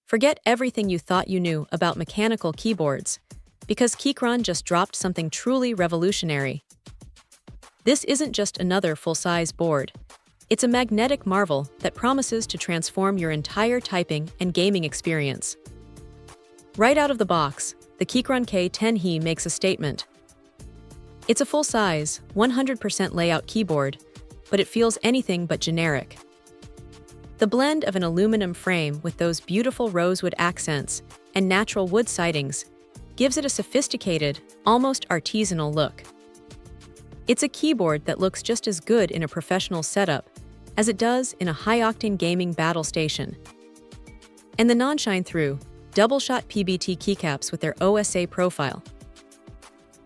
Forget everything you thought you knew about mechanical keyboards, because Keychron just dropped something truly revolutionary. This isn't just another full-size board. It's a magnetic marvel that promises to transform your entire typing and gaming experience. Right out of the box, the Keychron K10 makes a statement. It's a full-size, 100% layout keyboard, but it feels anything but generic. The blend of an aluminum frame with those beautiful rosewood accents and natural wood sidings gives it a sophisticated, almost artisanal look. It's a keyboard that looks just as good in a professional setup as it does in a high-octane gaming battle station. And the non-shine-through, double-shot PBT keycaps with their OSA profile.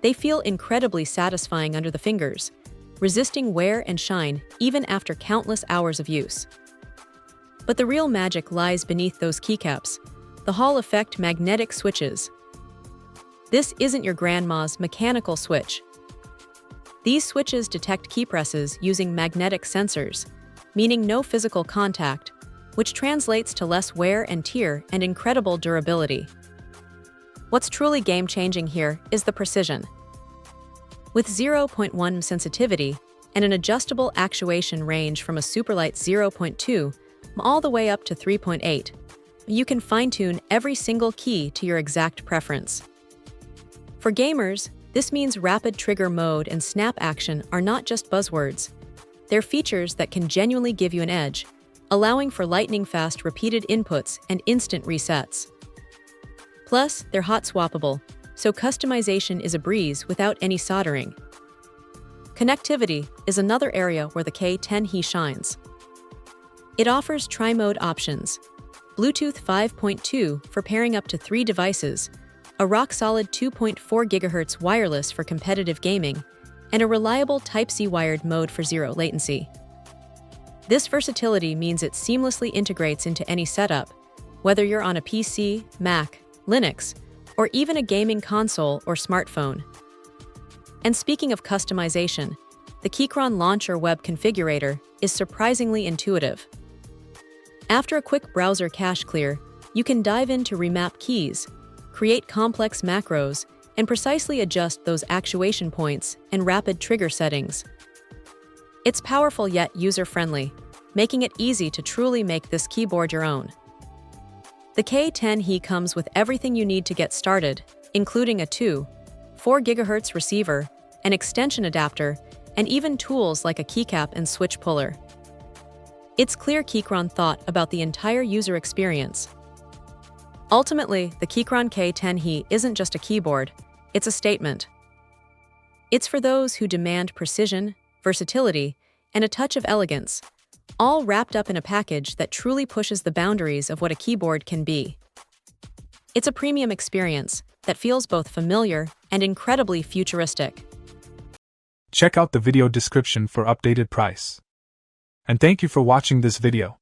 They feel incredibly satisfying under the fingers, resisting wear and shine even after countless hours of use. But the real magic lies beneath those keycaps, the Hall effect magnetic switches. This isn't your grandma's mechanical switch. These switches detect key presses using magnetic sensors, meaning no physical contact, which translates to less wear and tear and incredible durability. What's truly game-changing here is the precision. With 0.1 sensitivity and an adjustable actuation range from a superlight 0.2 all the way up to 3.8, you can fine-tune every single key to your exact preference. For gamers, this means rapid trigger mode and snap action are not just buzzwords. They're features that can genuinely give you an edge, allowing for lightning-fast repeated inputs and instant resets. Plus, they're hot-swappable, so customization is a breeze without any soldering. Connectivity is another area where the K10 shines. It offers tri-mode options, Bluetooth 5.2 for pairing up to 3 devices, a rock-solid 2.4 GHz wireless for competitive gaming, and a reliable Type-C wired mode for zero latency. This versatility means it seamlessly integrates into any setup, whether you're on a PC, Mac, Linux, or even a gaming console or smartphone. And speaking of customization, the Keychron Launcher web configurator is surprisingly intuitive. After a quick browser cache clear, you can dive in to remap keys, create complex macros, and precisely adjust those actuation points and rapid trigger settings. It's powerful yet user-friendly, making it easy to truly make this keyboard your own. The K10 comes with everything you need to get started, including a 2.4 GHz receiver, an extension adapter, and even tools like a keycap and switch puller. It's clear Keychron thought about the entire user experience. Ultimately, the Keychron K10 isn't just a keyboard, it's a statement. It's for those who demand precision, versatility, and a touch of elegance, all wrapped up in a package that truly pushes the boundaries of what a keyboard can be. It's a premium experience that feels both familiar and incredibly futuristic. Check out the video description for updated price. And thank you for watching this video.